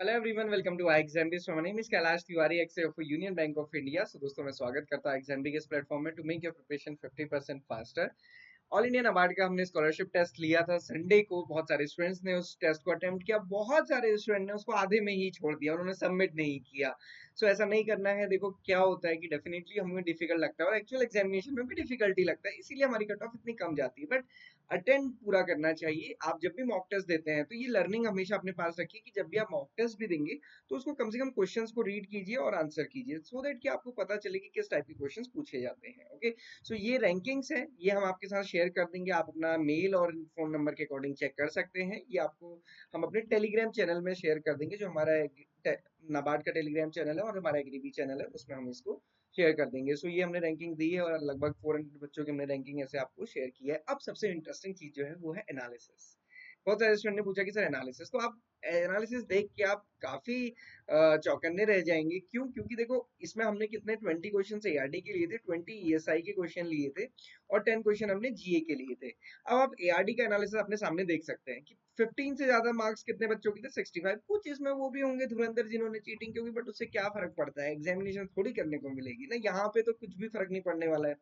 Hello everyone, welcome to I exam base. My name is Kailash Tiwari, ex of Union Bank of India. So दोस्तों, मैं स्वागत करता हूं exam B के इस प्लेटफॉर्म में to make your preparation 50% faster. All India NABARD का हमने स्कॉलरशिप टेस्ट लिया था संडे को। बहुत सारे स्टूडेंट्स ने उस टेस्ट को अटेम्प्ट किया, बहुत सारे स्टूडेंट ने उसको आधे में ही छोड़ दिया, उन्होंने सबमिट नहीं किया। सो ऐसा नहीं करना है। देखो क्या होता है कि डेफिनेटली हमें डिफिकल्ट लगता है और एक्चुअल एग्जामिनेशन में भी डिफिकल्टी लगता है, इसीलिए हमारी कट ऑफ इतनी कम जाती है। बट अटेम्प्ट पूरा करना चाहिए। आप जब भी मॉक टेस्ट देते हैं तो ये लर्निंग हमेशा अपने पास रखिए कि जब भी आप मॉक टेस्ट भी देंगे तो उसको कम से कम क्वेश्चंस को रीड कीजिए और आंसर कीजिए, सो दैट कि आपको पता चले कि किस टाइप के क्वेश्चंस पूछे जाते हैं। ओके, सो ये रैंकिंग्स है, ये हम आपके साथ शेयर कर देंगे। आप अपना मेल और फोन नंबर के अकॉर्डिंग चेक कर सकते हैं। ये आपको हम अपने टेलीग्राम चैनल में शेयर कर देंगे, जो हमारा नाबार्ड का टेलीग्राम चैनल है और हमारा एग्रीबी चैनल है, उसमें हम इसको शेयर कर देंगे। सो ये हमने रैंकिंग दी है और लगभग 400 बच्चों की हमने रैंकिंग ऐसे आपको शेयर की है। अब सबसे इंटरेस्टिंग चीज जो है वो है एनालिसिस। बहुत सारे स्टूडेंट ने पूछा कि सर एनालिसिस, तो आप एनालिसिस देख के आप काफी चौकन्ने रह जाएंगे। क्यों? क्योंकि देखो इसमें हमने कितने 20 क्वेश्चन एआरडी के लिए थे, 20 ईएसआई के क्वेश्चन लिए थे और 10 क्वेश्चन हमने जीए के लिए थे। अब आप एआरडी का एनालिसिस अपने सामने देख सकते हैं कि 15 से ज्यादा मार्क्स कितने बच्चों की थे, 65। कुछ इसमें वो भी होंगे धुरंधर जिन्होंने चीटिंग की होगी, बट उससे क्या फर्क पड़ता है, एग्जामिनेशन थोड़ी करने को मिलेगी ना। यहाँ पे तो कुछ भी फर्क नहीं पड़ने वाला है।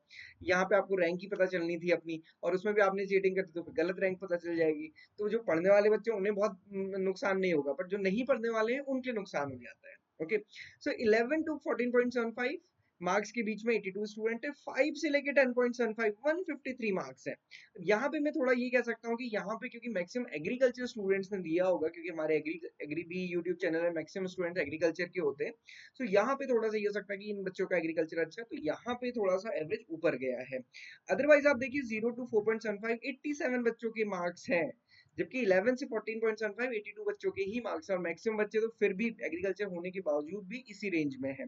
यहाँ पे आपको रैंक ही पता चलनी थी अपनी, और उसमें भी आपने चीटिंग कर दी तो गलत रैंक पता चल जाएगी। तो जो पढ़ने वाले बच्चे उन्हें बहुत नुकसान नहीं होगा, बट जो नहीं पढ़ने वाले हैं उनके नुकसान हो जाता है। ओके, सो 11 टू 14.75 मार्क्स के बीच में 82 स्टूडेंट है। 5 से लेके 10.75 153 मार्क्स है। यहाँ पे मैं थोड़ा ये कह सकता हूँ कि यहाँ पे क्योंकि मैक्सिमम एग्रीकल्चर स्टूडेंट्स ने दिया होगा, क्योंकि हमारे एग्री भी यूट्यूब चैनल में मैक्सिमम स्टूडेंट्स एग्रीकल्चर के होते हैं। तो यहाँ पे थोड़ा सा ये हो सकता है कि इन बच्चों का एग्रीकल्चर अच्छा है, तो यहाँ पे थोड़ा सा एवरेज ऊपर गया है। अदरवाइज आप देखिए 0 टू 4.75 87 बच्चों के मार्क्स हैं, जबकि 11 से 14.75 82 बच्चों के ही मार्क्स, और मैक्सिमम बच्चे तो फिर भी एग्रीकल्चर होने के बावजूद भी इसी रेंज में है।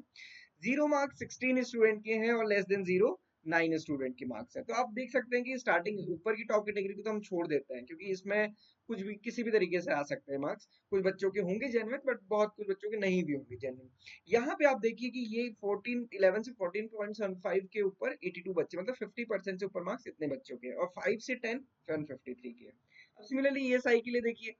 जीरो मार्क्स 16 स्टूडेंट के हैं और लेस देन जीरो 9 स्टूडेंट के मार्क्स है। तो आप देख सकते हैं कि स्टार्टिंग ऊपर की टॉप कैटेगरी को तो हम छोड़ देते हैं, क्योंकि इसमें कुछ भी किसी भी तरीके से आ सकते हैं मार्क्स। कुछ बच्चों के होंगे जेन्युइन, बट बहुत कुछ बच्चों के नहीं भी होंगे जेन्युइन। यहाँ पे आप देखिए कि ये 11 से 14.75 के ऊपर 82 बच्चे, मतलब 50% से ऊपर मार्क्स इतने बच्चों के, और 5 से 10 153 के। अब सिमिलरली ईएसआई के लिए देखिए,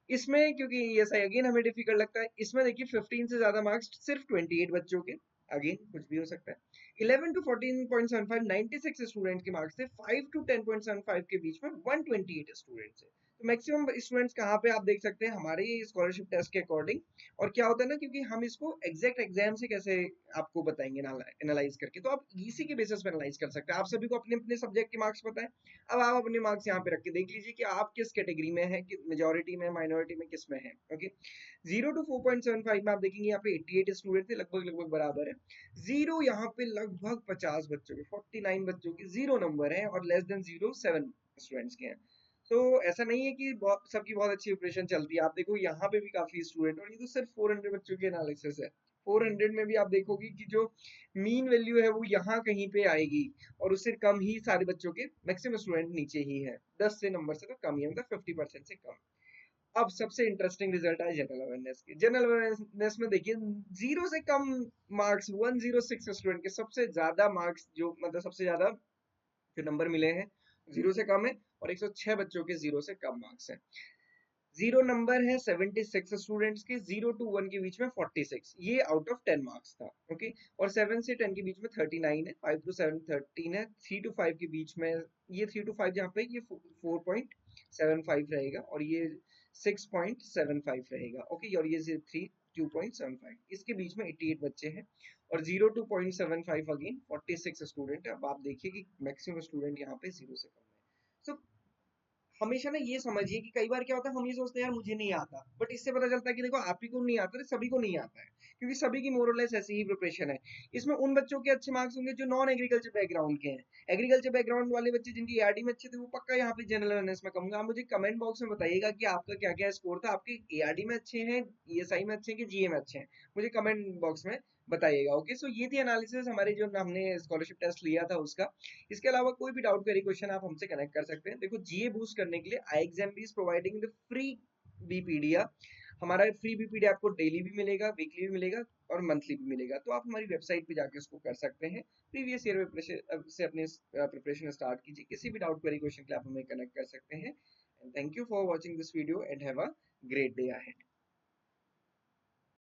इसमें क्योंकि ईएसआई अगेन हमें डिफिकल्ट लगता है, इसमें देखिए 15 से ज्यादा मार्क्स सिर्फ 28 बच्चों के। अगेन कुछ भी हो सकता है। 11 टू 14.75 96 स्टूडेंट के मार्क्स थे। 5 टू 10.75 के बीच में 128 स्टूडेंट्स है। तो मैक्सिमम स्टूडेंट्स कहाँ पे आप देख सकते हैं हमारे स्कॉलरशिप टेस्ट के अकॉर्डिंग। और क्या होता है ना, क्योंकि हम इसको एग्जैक्ट एग्जाम से कैसे आपको बताएंगे एनालाइज करके, तो आप इसी के बेसिस पे एनालाइज कर सकते हैं। आप सभी को अपने अपने सब्जेक्ट के मार्क्स पता है। अब आप अपने मार्क्स यहाँ पे रख के देख लीजिए कि आप किस कैटेगरी में है, कि मेजोरिटी में, माइनॉरिटी में, किस में है। ओके, 0 टू 4.75 में आप देखेंगे यहाँ पे 88 स्टूडेंट थे, लगभग लगभग बराबर है। जीरो यहाँ पे लगभग 50 बच्चों के, 49 बच्चों के जीरो नंबर है, और लेस देन जीरो 7 स्टूडेंट्स के हैं। तो ऐसा नहीं है कि सबकी बहुत अच्छी प्रिपरेशन चलती है। आप देखो यहाँ पे भी काफी स्टूडेंट, और ये तो सिर्फ 400 बच्चों की एनालिसिस है। 400 में भी आप देखोगे कि जो मीन वैल्यू है वो यहाँ कहीं पे आएगी, और उससे कम ही सारे बच्चों के मैक्सिमम स्टूडेंट नीचे ही है। 10 से नंबर से तो कम ही है, मतलब 50% से कम। अब सबसे इंटरेस्टिंग रिजल्ट है जनरल अवेयरनेस की। जनरल अवेयरनेस में देखिए, जीरो से कम मार्क्स 106 स्टूडेंट के, सबसे ज्यादा मार्क्स जो मतलब सबसे ज्यादा जो नंबर मिले हैं जीरो से कम है, और 106 बच्चों के जीरो से कम मार्क्स हैं। जीरो नंबर है 76 स्टूडेंट्स के, 0 टू 1 के बीच में 46, ये आउट ऑफ 10 मार्क्स था। ओके, और 7 से 10 के बीच में 39 है, 5 टू 7 13 है, 3 टू 5 के बीच में, ये 3 टू 5 जहाँ पे ये 4.75 रहेगा, और ये 6.75 रहेगा। ओके, और ये 3 2.75, इसके बीच में 88 बच्चे हैं, और 0 टू 0.75 अगेन 46 स्टूडेंट है। अब आप देखिए कि मैक्सिमम स्टूडेंट यहाँ पे जीरो से कम है। So, हमेशा ना ये समझिए कि कई बार क्या होता है, हम ये सोचते हैं यार मुझे नहीं आता, बट इससे पता चलता है कि देखो आप ही को नहीं आता, सभी को नहीं आता है, क्योंकि सभी की मोरलेस ऐसी ही प्रिपरेशन है। इसमें उन बच्चों के अच्छे मार्क्स होंगे जो नॉन एग्रीकल्चर बैकग्राउंड के हैं। एग्रीकल्चर बैकग्राउंड वाले बच्चे जिनकी एआरडी में अच्छे थे, वो पक्का यहाँ पे जनरल अवेयरनेस में कम होंगे। आप मुझे कमेंट बॉक्स में बताइएगा कि आपका क्या क्या स्कोर था, आपके एआरडी में अच्छे हैं, ईएसआई में अच्छे हैं, कि जीए में अच्छे हैं, मुझे कमेंट बॉक्स में बताइएगा। ओके, सो ये थी एनालिसिस हमारे जो हमने स्कॉलरशिप टेस्ट लिया था उसका। इसके अलावा कोई भी डाउट करी क्वेश्चन आप हमसे कनेक्ट कर सकते हैं। देखो जीए बूस्ट करने के लिए I exam B is providing the free बीपीडिया। हमारा फ्री बीपीडी आपको डेली भी मिलेगा, वीकली भी मिलेगा, और मंथली भी मिलेगा। तो आप हमारी वेबसाइट पे जाके उसको कर सकते हैं। प्रीवियस ईयर से अपने प्रिपरेशन स्टार्ट कीजिए। किसी भी डाउट क्वेरी क्वेश्चन के लिए आप हमें कनेक्ट कर सकते हैं। Thank you for watching this video and have a great day ahead.